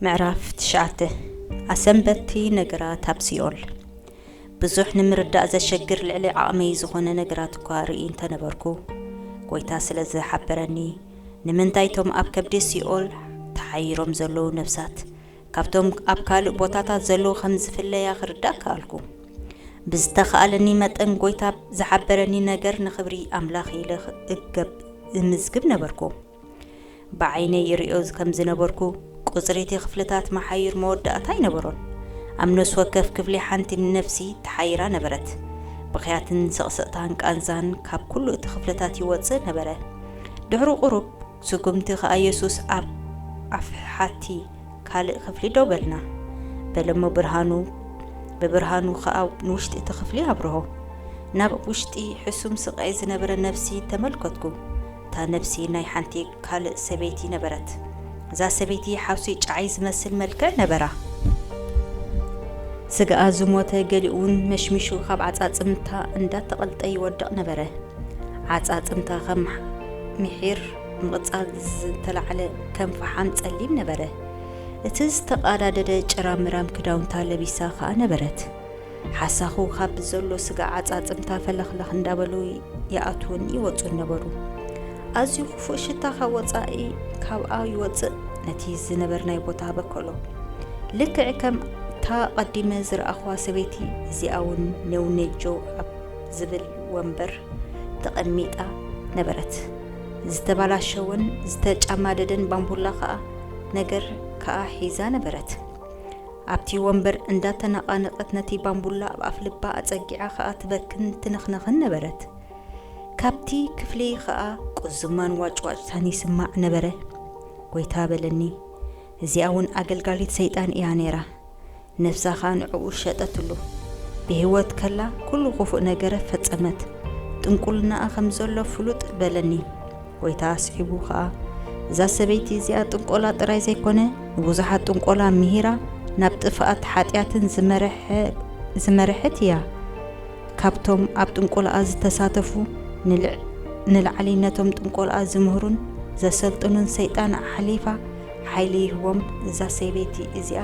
معرف تشعته أسنبتي نجرات هبسيول بزح نمرد أذا شجر لعلي عامي زخون نجرات قارئين تنبركو قويتا سلزة حبرني نمنتايتم أب كبدي سيول تحيرم زلو نفسات كابتم أب كالو بوتاتا زلو خمز في اللي ياخردا كالكو بزتخالني متن قويتا زحبرني نجر نخبري أملاخي لخ إجب مزجب نبركو بعيني يريوز كم زنبركو قصريتي خفلتات محاير موداتاي نبرون أمنس وكف كفلي حانتي نفسي تحيرا نبرت بخيات سقسقتان كأنزان كاب كله تخفلتات يوصل نبره دهرو قرب سكمت خا يسوس أب أفحاتي كالق خفلي دوبلنا بلما ببرهانو خا نوشتي تخفلي عبره ناب وشتي حسوم سقاي زنبر نفسي تملكتكو تا نفسي ناي حانتي كالق سبيتي نبرت زا سبيتي حوسي عايز مسل ملكة نبرة سجا زموته قليون مشمشو خاب عصاصمتا اندا تقلطي يودق نبره عصاصمتا خم محير مقصال تلعله كم فحام تصليم نبره اتز تقاداده ጭራ ምራም ክዳውንታ ለቢሳ ኸ ነበረት ሓሳኹ ካብ ዘሎ ስጋ ዓጻጽምታ ፈለኽለኽ እንዳበሉ ያኣቱን ይወጹ ነበሩ ኣዝዩ ፍሽታ ከወጻኢ ካብኣ ይወጽእ ነቲ ዝነበርናይ ቦታ በከሎ ልክዕ ከም ታ ቀዲመ ዝረኣኽዋ ሰበይቲ እዚኣውን ነውነጆ ኣብ ዝብል ወንበር ተቐሚጣ ነበረት ዝተባላሸውን ዝተጫማደደን ባምቡላ ኸ ነገር ከኣ ሒዛ ነበረት ኣብቲ ወንበር እንዳተነቃነቀት ነቲ ባምቡላ ኣብ ኣፍልባ ኣጸጊዓ ኸኣ ትበክን ትነኽነኽን ነበረት ካብቲ ክፍሊ ኸኣ ቁዝማን ዋጭዋጭታን ይስማዕ ነበረ ጎይታ በለኒ እዚኣውን ኣገልጋሊት ሰይጣን እያ ነይራ ነፍሳ ኸ ንዕኡ ሸጠትሉ ብህይወት ከላ ኩሉ ኹፉእ ነገረ ፈጸመት ጥንቁልና ከም ዘሎ ፍሉጥ በለኒ ጎይታ ስሒቡ ኸኣ እዛ ሰበይቲ እዚኣ ጥንቆላ ጥራይ ዘይኮነ ብዙሓት ጥንቆላ ምሂራ ናብ ጥፍኣት ሓጢያትን ዝመርሕት እያ ካብቶም ኣብ ጥንቆላኣ ዝተሳተፉ ንልዓሊነቶም ጥንቆላኣ ዝምህሩን ዘሰልጥኑን ሰይጣን ሓሊፋ ሓይሊ ይህቦም እዛ ሰበይቲ እዚኣ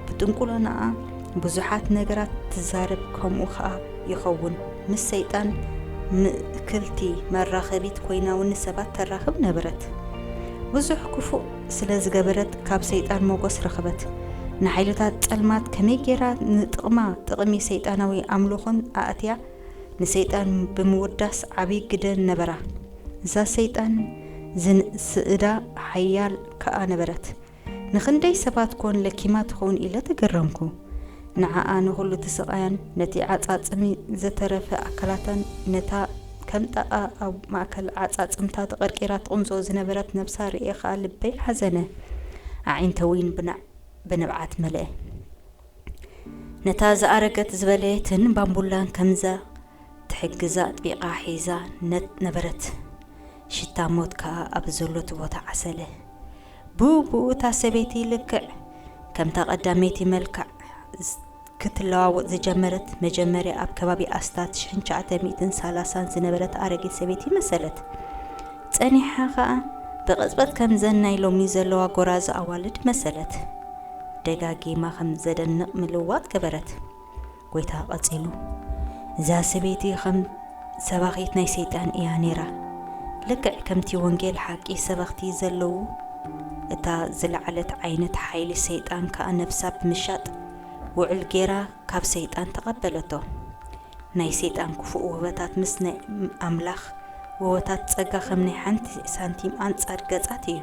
ብጥንቆላኣ ብዙሓት ነገራት ትዛረብ ከምኡ ኸኣ ይኸውን ምስ ሰይጣን ምእክልቲ መራኸቢት ኮይናውን ሰባት ተራኽብ ነበረት ብዙሕ ክፉእ ስለ ዝገበረት ካብ ሰይጣን ሞገስ ረኸበት ንሓይልታት ጸልማት ከመይ ጌራ ንጥቕማ ጥቕሚ ሰይጣናዊ ኣምልኾን ኣእትያ ንሰይጣን ብምውዳስ ዓብይ ግደን ነበራ እዛ ሰይጣን ዝንስእዳ ሓያል ከኣ ነበረት ንኽንደይ ሰባት ኮን ለኪማ ትኸውን ኢለ ተገረምኩ ንዓኣ ንኹሉ ትስቃያን ነቲ ዓጻጽሚ ዘተረፈ ኣካላተን ነታ ከም ጣኣ ኣብ ማእከል ዓጻጽምታ ተቐርቂራ ትቕምሶ ዝነበረት ነብሳ ርኤ ኸኣ ልበይ ሓዘነ ኣዒንተዊን ብንብዓት መለአ ነታ ዝኣረገት ዝበለየትን ባምቡላን ከምዛ ትሕግዛ ጥቢቓ ሒዛ ነበረት ሽታ ሞት ከኣ ኣብ ዘሎት ቦታ ዓሰለ ብብኡ እታ ሰበይቲ ልክዕ ከምታ ቀዳመይቲ መልክዕ ክትለዋወጥ ዝጀመረት መጀመርያ ኣብ ከባቢ ኣስታት 1930 ዝነበረት ኣረጊት ሰበይቲ መሰለት ጸኒሓ ኸኣ ብቕጽበት ከም ዘናይ ሎሚ ዘለዋ ጎራዝ ኣዋልድ መሰለት ደጋጊማ ከም ዘደንቕ ምልዋጥ ገበረት ጎይታ ቀጺሉ እዛ ሰበይቲ ከም ሰባኺት ናይ ሰይጣን እያ ነይራ ልክዕ ከምቲ ወንጌል ሓቂ ሰባኽቲ ዘለዉ እታ ዝለዓለት ዓይነት ሓይሊ ሰይጣን ከኣ ነፍሳ ብምሻጥ ውዕል ጌራ ካብ ሰይጣን ተቐበለቶ ናይ ሰይጣን ክፉእ ውህበታት ምስ ናይ ኣምላኽ ውህበታት ጸጋ ከም ናይ ሓንቲ ሳንቲም ኣንጻር ገጻት እዩ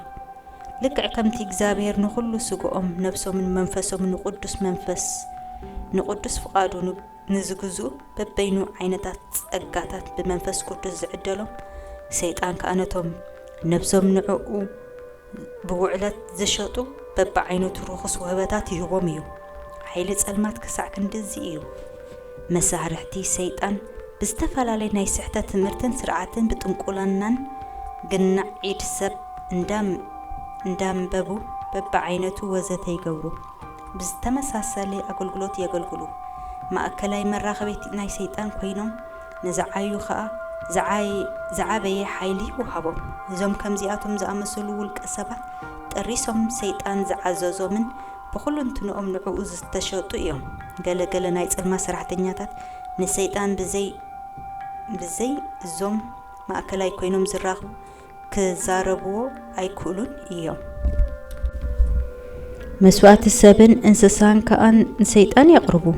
ልክዕ ከምቲ እግዚኣብሔር ንኹሉ ስግኦም ነፍሶምን መንፈሶምን ንቅዱስ ፍቓዱ ንዝግዝኡ በበይኑ ዓይነታት ጸጋታት ብመንፈስ ቅዱስ ዝዕደሎም ሰይጣን ከኣ ነቶም ነፍሶም ንዕኡ ብውዕለት ዝሸጡ በብዓይነቱ ርኹስ ውህበታት ይህቦም እዩ ሓይሊ ጸልማት ክሳዕ ክንድዚ እዩ መሳርሕቲ ሰይጣን ብዝተፈላለየ ናይ ስሕተት ትምህርትን ስርዓትን ብጥንቁላናን ግናዕ ዒድ ሰብ እንዳንበቡ በብዓይነቱ ወዘተ ይገብሩ ብዝተመሳሰለ ኣገልግሎት የገልግሉ ማእከላይ መራኸቢት ናይ ሰይጣን ኮይኖም ንዝዓዩ ኸኣ ዝዓበየ ሓይሊ ይወሃቦም እዞም ከምዚኣቶም ዝኣመሰሉ ውልቀ ሰባት ጠሪሶም ሰይጣን ዝዓዘዞምን بخلو انتنقم نعوز تشوطو يوم قال ناي صلما سرحتنياتات نسيطان بزي زوم ما أكلاي كوينوم زراخو كزاربو أي كولون يوم مسوات السبن انسسان كأن نسيطان يقربو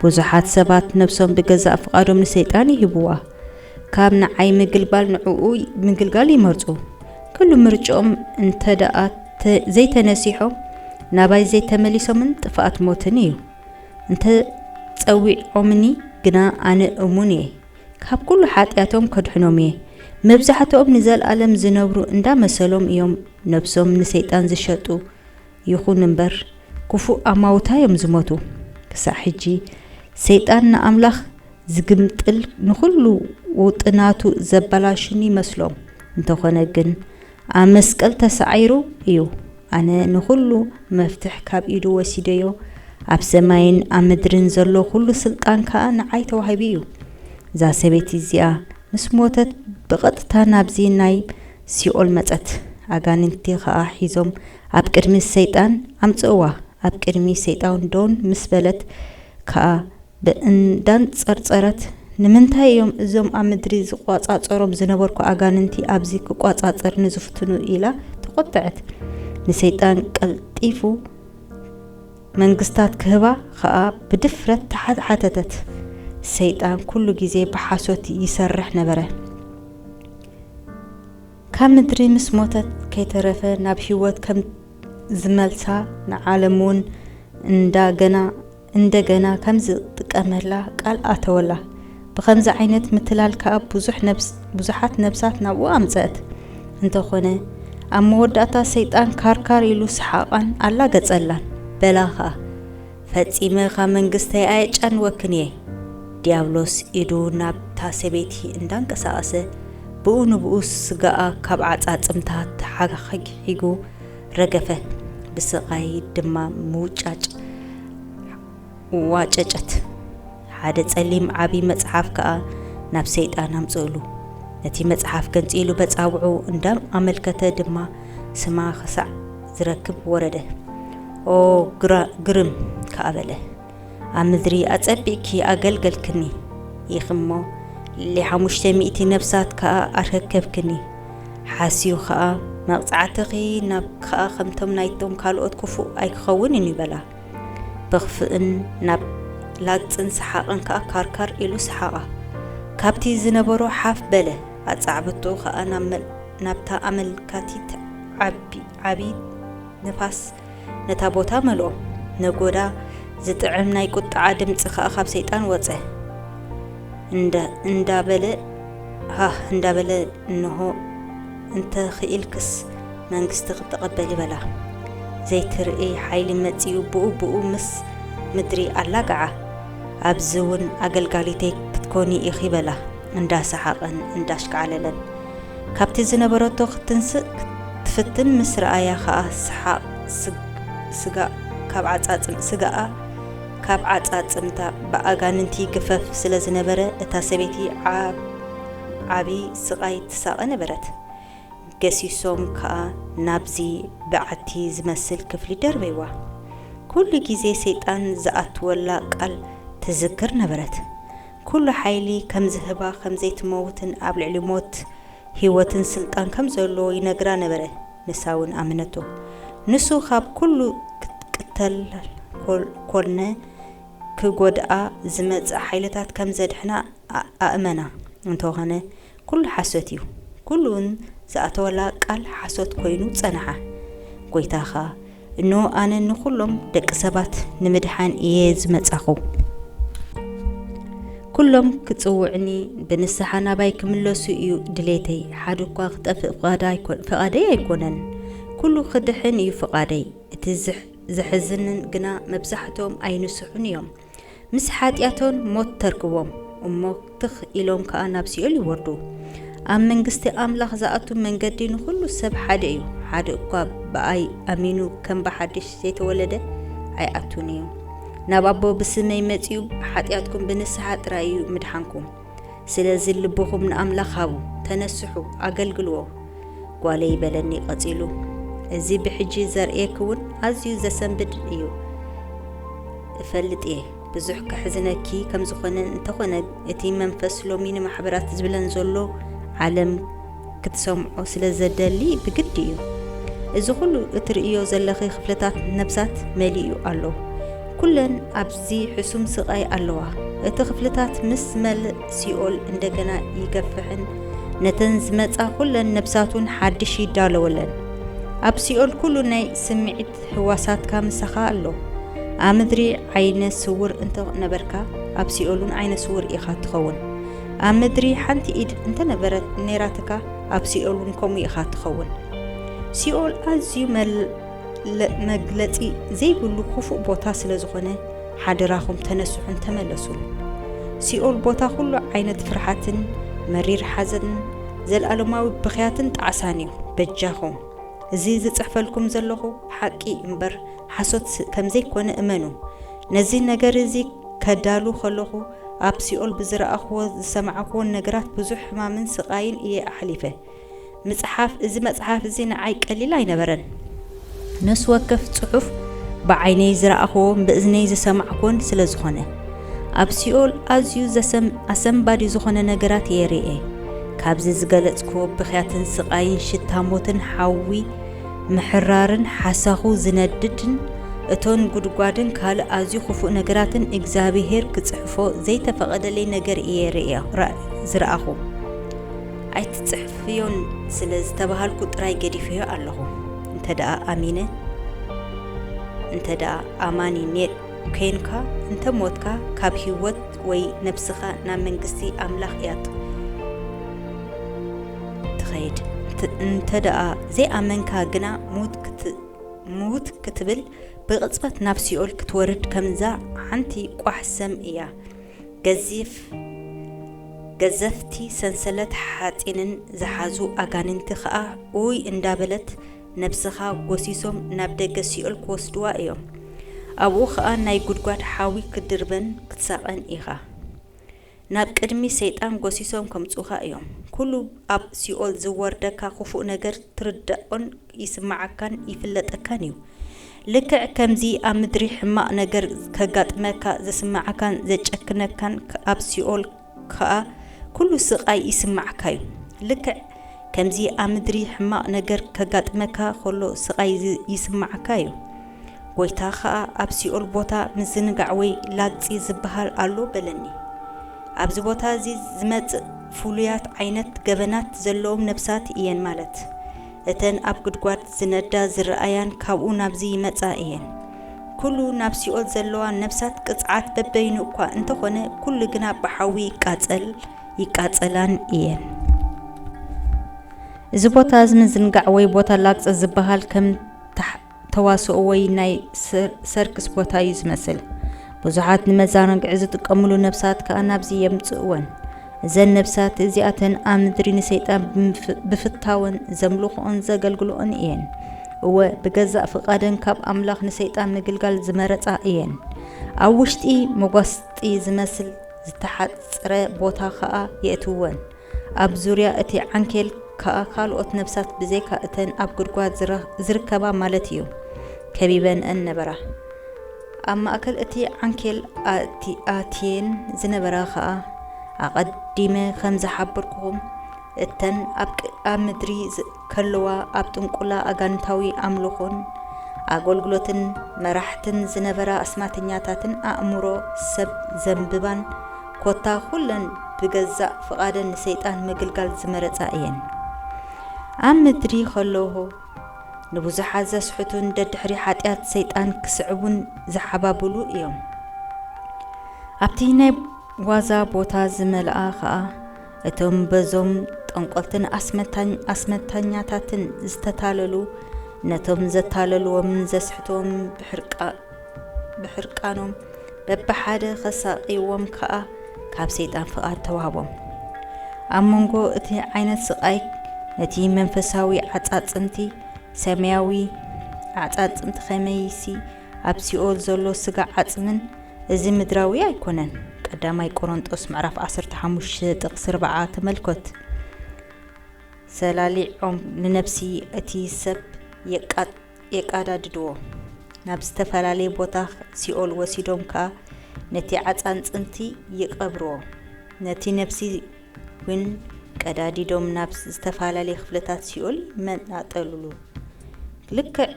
بوزحات سبات نفسهم بجزاء فقارهم نسيطان يهبوه كابنا عي مقلبال نعوو مقلقال يمرزو كل مرجعهم انتدأت زي تنسيحهم ناباي زي تمليسو من طفات موتنيو انت تسوي عمني قنا أنا أموني كاب كل حاتياتهم كدحنومي مبزحتهم نزال ألم زنورو اندا مسلوم يوم نفسهم نسيطان زشتو يخون نمبر كفو أماوتا يوم زموتو كساحجي سيطان أملاخ زقمتل نخلو وطناتو زبالاشني مسلوم انتو خنقن مسكال تسعيرو ايو أنا نخلو مفتح كاب إيدو وسيديو عب سماين عمدرن زلو خلو سلطان كأن عايتو وحيبيو زا سبيتي زيا مسموتت بغطتا نابزي نايب سيقول متت أغان انتي خا حيزوم عب كرمي السيطان عمتقوا عب كرمي السيطان دون مسبلت كا بأندان تصرت نمنتها يوم زوم عمدري زقواصات صروم زنبوركو أغاننتي أبزي كقواصات صر نزفتنو إلى تقطعت نسيطان قلطيفو منغستات كهبا خا بدفرت تحت حتتت سيطان كل جزي بحاسوت يسرح نبره كم مدري مسموتت كي ترفه ناب هيوت كم زملتا نعالمون اندغنا كم زጥቀመላ ቃል አተወላ بخمس عينت مثلال كأب بزحات نبسات نابو أمزات انتخونه أما وداتا سيطان كاركار يلو سحاقان ألا قتلان بلاخا فتسيمي منغستي آيجان وكنيه ديابلوس إدو ناب تاسبيتي اندان كساسه بقو نبقوس سقاء كابعات آتمتات حاق حيقو رقفه بسقاي دما موجاج واججت حدا تصليم عبي مصحف كا ناب سيطان امصلو نتي مصحف كنصيلو بصاوعو اندام املكته دما سما خسع زركب ورده او غرم كابله امذري اصبيكي اغلغلكني يخمو اللي 500 نفسات كا اركبكني حاسيو خا مقصعتخي ناب خا خمتم نايتم كالوت كفو اي خون يبلا بخفن ناب لاصن سحاقن كاركار إلو سحاقه كابتي زنبرو حاف بله أتصعبتو خانا نبتا عمل كاتيت عبي نفاس نتابوتا ملو نقودا زتعمنا يقط عادم تخا خاب سيطان وصه اندا بله انه انت خيلكس منغست تقبلي بلا زي ترئي حيل متيو بؤ مس مدري ألاقعه أبزون أقلقاليتك تكوني إخيبلا اندا سحاقن انداش كعللن كابتي زنبراتو ختنسق تفتن مصر آيا خا سحاق سقا كاب عاصمتا بأغاننتي قفف سلا زنبره اتا سبيتي عابي سقاي تساق نبرت قسيسوم كا نابزي بعتي زمسل كفلي دربيوا كل جزء سيطان زأت ولا قال تذكر نبرت كل حيلي كم زهبا كم زيت موتن قبل علموت هيوتن سلطان كم زلو ينقرا نبره نساون أمنتو نسو خاب كل قتل كلنا كقودة زمت حيلتات كم زدحنا أأمنا انتو هنا كل حسوتيو كلون زأت ولا قال حسوت كوينو صنعه قويتاخا إنه أنا نخلهم دك سبات نمدحان إيز متأخو كلهم كتصوعني بنسحنا بايك من لسوء دليتي حدوكا خطف فقادي يكونن كل خدحن يفقادي زحزنن قنا مبزحتهم أي نسحون يوم مسحاتياتون موت تركوهم وموتخ إلهم كأنا بسيولي وردو أم من قستي أملاخ زاءتهم من قدين كل سب حديو حدوكا بأي أمينو كم بحدش يتولده أي أتونيو نابابو بسمي متيوب حاتياتكم بنسحات رأيو مدحانكم سلازل لبوخم من أملاخ هاو تنسحو أقلقلوه قوالي بلني قتيلو እዚ ብሕጂ ዘርእየክውን ኣዝዩ ዘሰንብድ እዩ እፈልጥ እየ ብዙሕ ክሕዝነኪ ከም ዝኾነ እንተኾነ እቲ መንፈስ ሎሚ ንማሕበራት ዝብለን ዘሎ ዓለም ክትሰምዖ ስለ ዘደሊ ብግዲ እዩ እዚ ኩሉ እትርእዮ ዘለኺ ክፍልታት ነብሳት መሊኡ ኣሎ ኩለን ኣብዚ ሕሱም ስቃይ ኣለዋ እቲ ክፍልታት ምስ መልእ ሲኦል እንደገና ይገፍሕን ነተን ዝመጻ ኩለን ነብሳቱን ሓድሽ ይዳለወለን ኣብ ሲኦል ኩሉ ናይ ስምዒት ህዋሳትካ ምሳኻ ኣሎ ኣብ ምድሪ ዓይነ ስውር እንተነበርካ ኣብ ሲኦልን ዓይነ ስውር ኢኻ ትኸውን ኣብ ምድሪ ሓንቲ ኢድ እንተነበረት ነራትካ ኣብ ሲኦልን ከምኡ ኢኻ ትኸውን ሲኦል ኣዝዩ መግለጺ ዘይብሉ ክፉእ ቦታ ስለ ዝኾነ ሓደራኹም ተነስሑን ተመለሱን ሲኦል ቦታ ኩሉ ዓይነት ፍርሓትን መሪር ሓዘንን ዘለኣለማዊ ብኽያትን ጣዕሳን እዩ በጃኹም እዚ ዝጽሕፈልኩም ዘለኹ ሓቂ እምበር ሓሶት ከም ዘይኮነ እመኑ ነዚ ነገር እዚ ከዳሉ ከለኹ ኣብ ሲኦል ብዝረኣኽዎ ዝሰማዕኽዎ ነገራት ብዙሕ ሕማምን ስቃይን እየ ኣሕሊፈ እዚ መጽሓፍ እዚ ንዓይ ቀሊል ኣይነበረን ነስ ወከፍ ጽሑፍ ብዓይነይ ዝረኣኽዎን ብእዝነይ ዝሰማዕክዎን ስለ ዝኾነ ኣብ ሲኦል ኣዝዩ ኣሰንባዲ ዝኾነ ነገራት የርኤ ካብዚ ዝገለጽክዎ ብኽያትን ስቃይን ሽታ ሞትን ሓዊ ምሕራርን ሓሳኹ ዝነድድን እቶን ጉድጓድን ካልእ ኣዝዩ ክፉእ ነገራትን እግዚኣብሔር ክጽሕፎ ዘይተፈቐደለይ ነገር እየ ዝረኣኹ ኣይትጽሕፍዮን ስለ ዝተባሃልኩ ጥራይ ገዲፍዮ ኣለኹ እንተደኣ ኣሚነ እንተደኣ ኣማኒ ኔት ኮይንካ እንተሞትካ ካብ ህይወት ወይ ነብስኻ ናብ መንግስቲ ኣምላኽ እያ ትኸይድ እንተደኣ ዘይኣመንካ ግና ሙት ክትብል ብቕጽበት ናብ ሲኦል ክትወርድ ከምዛ ሓንቲ ቋሕ ሰም እያ ገዘፍቲ ሰንሰለት ሓፂንን ዝሓዙ ኣጋንንቲ ከዓ ውይ እንዳበለት ነብስኻ ጎሲሶም ናብ ደገ ሲኦል ክወስድዋ እዮም ኣብኡ ከዓ ናይ ጉድጓድ ሓዊ ክድርበን ክትሳቐን ኢኻ ናብ ቅድሚ ሰይጣን ጎሲሶም ከምጽኻ እዮም ኩሉ ኣብ ሲኦል ዝወርደካ ክፉእ ነገር ትርዳኦን ይስማዓካን ይፍለጠካን እዩ ልክዕ ከምዚ ኣብ ምድሪ ሕማቕ ነገር ከጋጥመካ ዘስማዓካን ዘጨክነካን ኣብ ሲኦል ከዓ ኩሉ ስቃይ ይስማዓካ እዩ ልክዕ ከምዚ ኣብ ምድሪ ሕማቕ ነገር ከጋጥመካ ከሎ ስቃይ ይስማዓካ እዩ ጎይታ ከዓ ኣብ ሲኦል ቦታ ምዝንጋዕ ወይ ላግፂ ዝበሃል ኣሎ በለኒ ኣብዚ ቦታ እዚ ዝመጽእ ፍሉያት ዓይነት ገበናት ዘለዎም ነብሳት እየን ማለት እተን ኣብ ጉድጓድ ዝነዳ ዝረኣያን ካብኡ ናብዚ ይመጻ እየን ኩሉ ናብ ሲኦል ዘለዋ ነብሳት ቅጽዓት በበይኑ እኳ እንተኾነ ኩሉ ግና ብሓዊ ይቃጸላን እየን እዚ ቦታ ዝምዝንጋዕ ወይ ቦታ ላግፂ ዝበሃል ከም ተዋስኦ ወይ ናይ ሰርክስ ቦታ እዩ ዝመስል ብዙሓት ንመዘናግዒ ዝጥቀሙሉ ነብሳት ከዓ ናብዚ የምጽእወን እዘን ነብሳት እዚኣተን ኣብ ምድሪ ንሰይጣን ብፍታወን ዘምልኽኦን ዘገልግሎኦን እየን እወ ብገዛእ ፍቓደን ካብ ኣምላኽ ንሰይጣን ምግልጋል ዝመረፃ እየን ኣብ ውሽጢ መጓስጢ ዝመስል ዝተሓጽረ ቦታ ከዓ የእትወን ኣብ ዙርያ እቲ ዓንኬል ከዓ ካልኦት ነብሳት ብዘይካ እተን ኣብ ጉድጓድ ዝርከባ ማለት እዩ ከቢበን ነበራ ኣብ ማእከል እቲ ዓንኬል ኣትየን ዝነበራ ከዓ ኣቐዲመ ከም ዝሓበርኩኹም እተን ኣብ ምድሪ ከለዋ ኣብ ጥንቁላ ኣጋንንታዊ ኣምልኾን ኣገልግሎትን መራሕትን ዝነበራ ኣስማተኛታትን ኣእምሮ ሰብ ዘንብባን ኮታ ኩለን ብገዛእ ፍቓደን ንሰይጣን ምግልጋል ዝመረፃ እየን ኣብ ምድሪ ከለሁ ንብዙሓት ዘስሕቱን ደድሕሪ ሓጢኣት ሰይጣን ክስዕቡን ዝሓባብሉ እዮም ኣብቲ ናይ ዋዛ ቦታ ዝመልኣ ከዓ እቶም በዞም ጠንቆልትን ኣስመታኛታትን ዝተታለሉ ነቶም ዘታለልዎምን ዘስሕቶም ብሕርቃኖም በብሓደ ከሳቂዎም ከዓ ካብ ሰይጣን ፍቓድ ተዋህቦም ኣብ መንጎ እቲ ዓይነት ስቃይ እቲ መንፈሳዊ ዓጻጽምቲ ሰማያዊ ዓጻጽምቲ ከመይሲ ኣብ ሲኦል ዘሎ ስጋ ዓጽምን እዚ ምድራዊ ኣይኮነን ቀዳማይ ቆሮንጦስ ምዕራፍ 15 ጥቅስ 4 ተመልከት ሰላሊዖም ንነፍሲ እቲ ሰብ የቃዳድድዎ ናብ ዝተፈላለዩ ቦታ ሲኦል ወሲዶም ከ ነቲ ዓፃንፅንቲ ይቀብርዎ ነቲ ነፍሲ ውን ቀዳዲዶም ናብ ዝተፈላለዩ ክፍለታት ሲኦል መናጠልሉ ልክዕ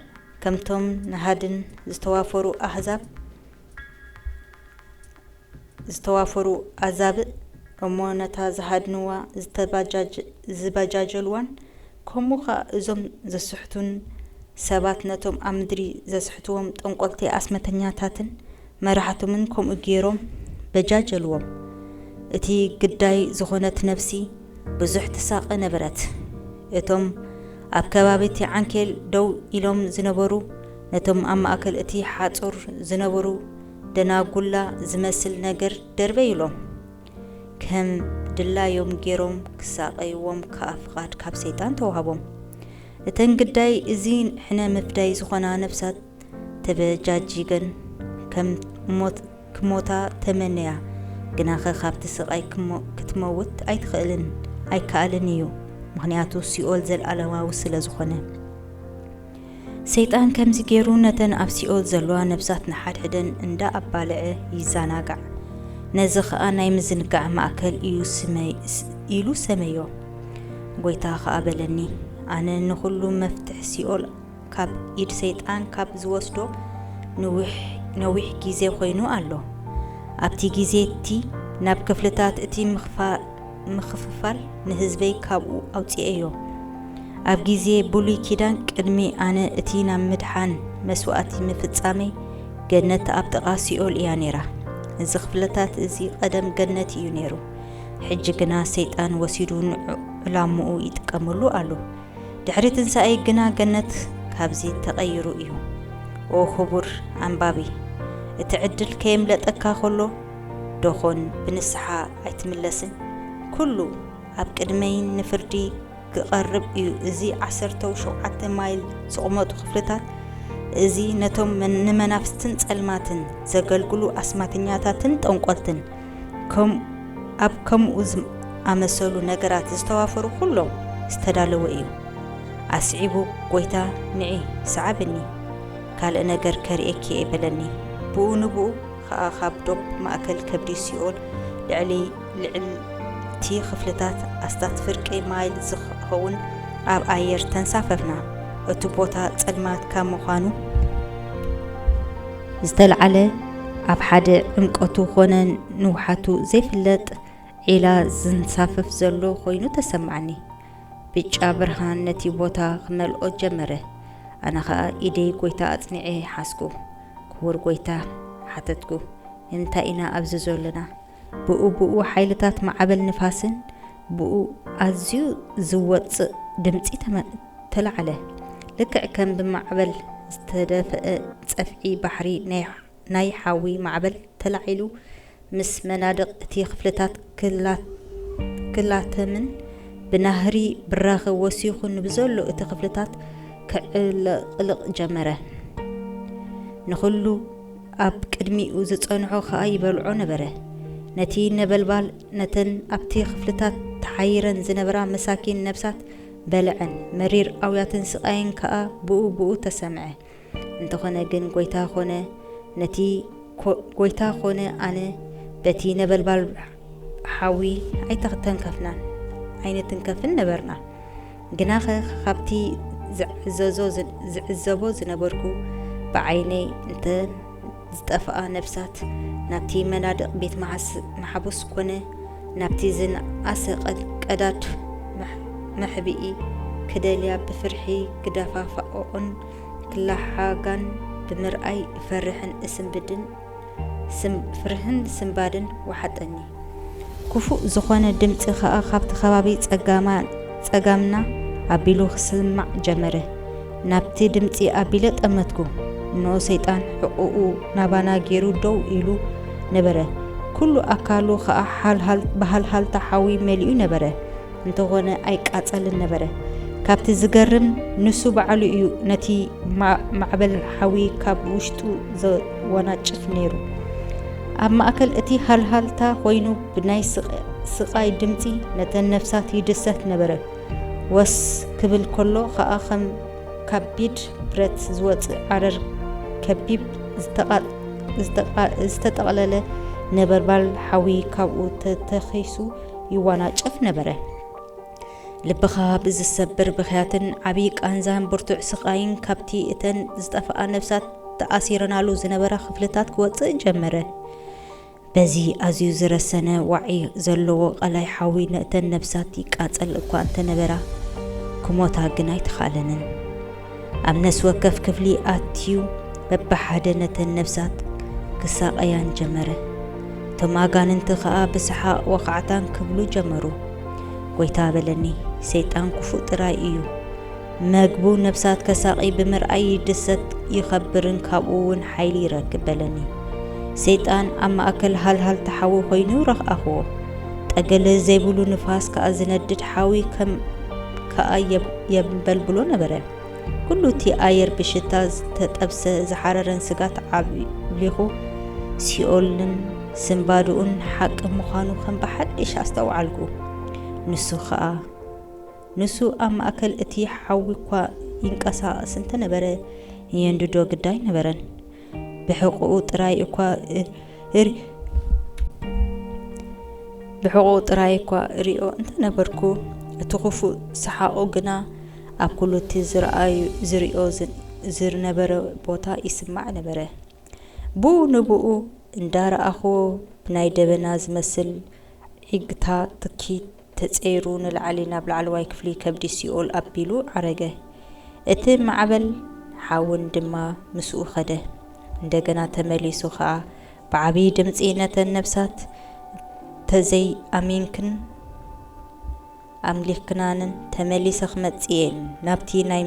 ከምቶም ንሃድን ዝተዋፈሩ አዛብ እሞ ነታ ዝሃድንዋ ዝበጃጀልዋን ከምኡኻ እዞም ዘስሕቱን ሰባት ነቶም ኣብ ምድሪ ዘስሕትዎም ጠንቆልቲ ኣስመተኛታትን መራሕቶምን ከምኡ ገይሮም በጃጀልዎም እቲ ግዳይ ዝኾነት ነፍሲ ብዙሕ ትሳቀ ነበረት እቶም ኣብ ከባቢቲ ዓንኬል ደው ኢሎም ዝነበሩ ነቶም ኣብ ማእከል እቲ ሓጹር ዝነበሩ ደናጉላ ዝመስል ነገር ደርበይ ኢሎም ከም ድላዮም ገይሮም ክሳቀይዎም ከኣፍቃድ ካብ ሰይጣን ተዋሃቦም እተን ግዳይ እዚ ሕነ መፍዳይ ዝኾና ነፍሳት ተበጃጅገን ከም ክሞታ ተመነያ ግናኸ ካብቲ ስቃይ ክትመውት ኣይከኣልን እዩ ምክንያቱ ሲኦል ዘለኣለማዊ ስለ ዝኾነ ሰይጣን ከምዚ ገይሩ ነተን ኣብ ሲኦል ዘለዋ ነፍሳት ንሓድሕደን እንዳ ኣባልዐ ይዘናጋዕ ነዚ ከዓ ናይ ምዝንጋዕ ማእከል ኢሉ ሰመዮ ጎይታ ከዓ በለኒ ኣነ ንኹሉ መፍትሕ ሲኦል ካብ ኢድ ሰይጣን ካብ ዝወስዶ ነዊሕ ግዜ ኮይኑ ኣሎ ኣብቲ ግዜ እቲ ናብ ክፍልታት እቲ ምኽፍፋል ንህዝበይ ካብኡ ኣውፅአዮ ኣብ ግዜ ብሉይ ኪዳን ቅድሚ ኣነ እቲ ናብ ምድሓን መስዋእቲ ምፍጻመይ ገነት ኣብ ጥቓ ሲኦል እያ ነይራ እዚ ክፍልታት እዚ ቀደም ገነት እዩ ነይሩ ሕጂ ግና ሰይጣን ወሲዱ ዕላምኡ ይጥቀመሉ ኣሎ ድሕሪ ትንሳኤ ግና ገነት ካብዚ ተቐይሩ እዩ ኦ ክቡር ኣንባቢ እቲ ዕድል ከየምለጠካ ከሎ ደኾን ብንስሓ ኣይትምለስን ኩሉ ኣብ ቅድመይ ንፍርዲ ክቐርብ እዩ እዚ 17 ማይል ዝቕመጡ ክፍልታት እዚ ነቶም ንመናፍስትን ጸልማትን ዘገልግሉ ኣስማተኛታትን ጠንቆልትን ኣብ ከምኡ ዝኣመሰሉ ነገራት ዝተዋፈሩ ኩሎም ዝተዳለወ እዩ ኣስዒቡ ጎይታ ንዒ ሰዓብኒ ካልእ ነገር ከርእየኪ የበለኒ ብኡ ንብኡ ከዓ ካብ ዶብ ማእከል ከብዲ ሲኦል ልዕልቲ ክፍልታት ኣስታት ፍርቂ ማይል ዝኸውን ኣብ ኣየር ተንሳፈፍና እቲ ቦታ ጸልማት ካብ ምዃኑ ዝተለዓለ ኣብ ሓደ ዕምቀቱ ኾነ ንውሓቱ ዘይፍለጥ ዒላ ዝንሳፈፍ ዘሎ ኮይኑ ተሰማዕኒ ብጫ ብርሃን ነቲ ቦታ ክመልኦ ጀመረ ኣነ ከዓ ኢደይ ጎይታ ኣጽኒዐ ሓስኩ ክቡር ጎይታ ሓተትኩ እንታይ ኢና ኣብዚ ዘለና ብኡ ሓይልታት ማዕበል ንፋስን ብኡ ኣዝዩ ዝወፅእ ድምፂ ተለዓለ ልክዕ ከም ብማዕበል ዝተደፍአ ፀፍዒ ባሕሪ ናይ ሓዊ ማዕበል ተላዒሉ ምስ መናድቕ እቲ ክፍልታት ክላተምን ብናህሪ ብራኸ ወሲኹ ንብዘሎ እቲ ክፍልታት ክዕልቕልቕ ጀመረ ንኹሉ ኣብ ቅድሚኡ ዝጸንሖ ከዓ ይበልዖ ነበረ ነቲ ነበልባል ነተን ኣብቲ ክፍልታት ተሓይረን ዝነበራ መሳኪን ነፍሳት በልዐን መሪር ኣውያትን ስቃይን ከዓ ብኡ ተሰምዐ እንተኾነ ግን ጎይታ ኾነ ኣነ በቲ ነበልባል ሓዊ ኣይነትንከፍን ነበርና ግናኸ ካብቲ ዝዕዘቦ ዝነበርኩ ብዓይነይ እንተ ዝጠፍኣ ነፍሳት ናብቲ መናድቕ ቤት ማሕቡስ ኮነ ናብቲ ዝነኣሰ ቀዳድ መሕቢኢ ክደልያ ብፍርሒ ክደፋፋኦን ክላሓጋን ብምርኣይ ፍርሕን ስምባድን ወሓጠኒ ክፉእ ዝኾነ ድምፂ ከዓ ካብቲ ከባቢ ጸጋምና ኣቢሉ ክስማዕ ጀመረ ናብቲ ድምፂ ኣቢለ ጠመትኩ እኖ ሰይጣን ሕቁኡ ናባና ገይሩ ደው ኢሉ ነበረ ኩሉ ኣካሉ ከዓ ብሃልሃልታ ሓዊ መሊኡ ነበረ እንተኾነ ኣይቃጸልን ነበረ ካብቲ ዝገርም ንሱ በዓሉ እዩ ነቲ ማዕበል ሓዊ ካብ ውሽጡ ዘወናጭፍ ነይሩ ኣብ ማእከል እቲ ሃልሃልታ ኮይኑ ብናይ ስቃይ ድምፂ ነተን ነፍሳት ይድሰት ነበረ ወስ ክብል ከሎ ከዓ ከም كبيد برت زوت عرر كبيب استقلل نبربال حوي كابو تتخيسو يوانا شف نبره لبخا بز السبر بخياتن عبيق أنزان برتع سقاين كابتي اتن زتفقا نفسات تأثيرنا له زنبرا خفلتات كوات جمره بزي أزيو زرسنا وعي زلو قلاي حاوي نأتن نفساتي كاتل اكو انت نبرا كموتا قناي تخالنن أمنس وكف كفلي آتيو ببحادنة النفسات كساقيان جمره تماغان انتخاء بسحاء وقعتان كبلو جمرو ويتابلني سيطان كفو ترائيو مقبو نفسات كساقي بمرأي دست يخبرن كابوون حيلي راكبلني سيطان أما أكل هل تحاو خوينو رخ أخو تقل زيبولو نفاس كأزندد حاوي كم كأي يبلبلو نبره كلو تي آير بشتاز تتأبس زحاررن سقات عبليخو سيولن سنبادون حق مخانو خم بحد إيش أستوعلقو نسو أما أكل اتي حاوي كوا ينكسا سنت نبره ينددو قداي نبرن بحقوق طراي كوا ريو انت نبركو تخفو سحاقو قنا أبكلو تي زريو زر نبره بوتا يسمع نبره بو نبوء اندار أخو بناي دبناز مسل إقتا تكي تسيرون العلينا بالعلواي كفلي كبدي سيول أبيلو عرقه اتم معبل حاون دما مسؤ خده እንደገና ተመሊሱ ኸዓ بعبي ድምጽነት ነፍሳት ተዘይ አሚንክን አምሊክናንን ተመሊሰ ክመጽየን ናብቲ ናይ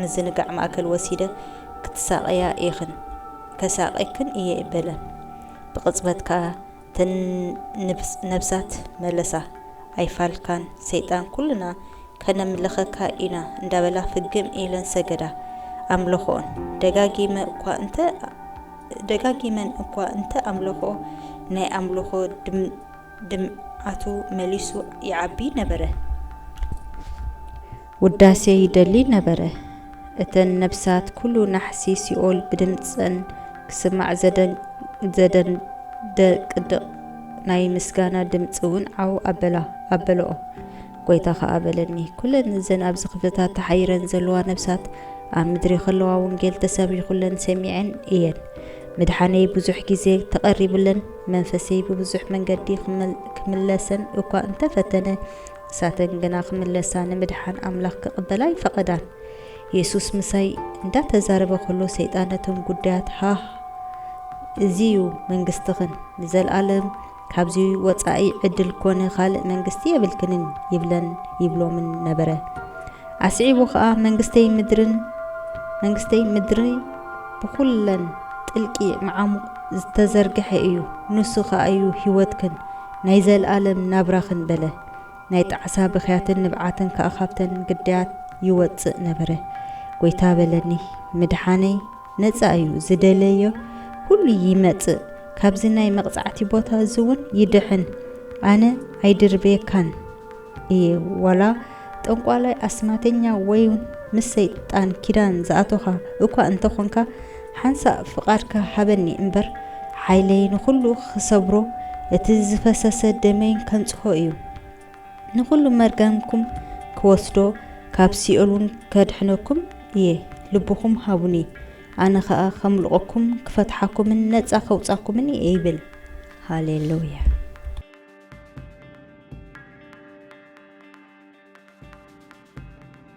ምዝንጋዕ ማእከል ወሲደ ክትሳቀያ ኢኽን ከሳቀይክን እየ በለ ብቅጽበትካ ነፍሳት መለሳ አይፋልካን ሰይጣን ኩልና ከነምለኸካ ኢና እንዳበላ ፍግም ኢለን ሰገዳ أملخون دقاقيمن أكوا أنت أملخو ناي أملخو دمعتو مليسو يعبي نبره وداسي يدلي نبره اتن نفسات كلو نحسي سيقول بدمتسن كسمع زدن دق ناي مسكانا دمتسون أو أبلو قويتا خابلني كل نزن أبز خفتات تحيرن زلوا نفسات أمدري خلوا ونجيل تسابي خلن سميعن إيان مدحاني بزح جزي تقرب لن منفسي ببزح من قدي كملسن وكا انت فتنا ساتن جنا كملسان مدحان أملاك قبلاي فقدان يسوس مساي دا تزارب خلو سيطانتهم قدات ها زيو من قستغن نزل عالم كابزي وطعي عدل كوني خالق من قستي يبلكنن يبلو من نبره أسعيبو خا منقستي مدري بخلن تلقي معامق تزرقح ايو نسو خا ايو هيوتكن نايزل عالم نابراخن بله نايت عصاب خياتن نبعاتن كأخابتن قديات يوتس نبره قويتا بلني مدحاني نتس ايو زدليو كل يمتس كابزناي مقصعتي بوتا زون يدحن أنا عيدر بيكان إيه ولا تنقالي أسماتنيا ويون مسيطان كيران زاتوها وكا انتخونكا حنسا فقاركا حبني انبر حيلين خلو خصبرو اتزفسس دمين كنصحو ايو نخلو مرقامكم كوسدو كابسيولون كدحنوكم ايه لبخم هاوني أنا خملقكم كفتحكم النتس أخوصكم مني إيبل هاليلويا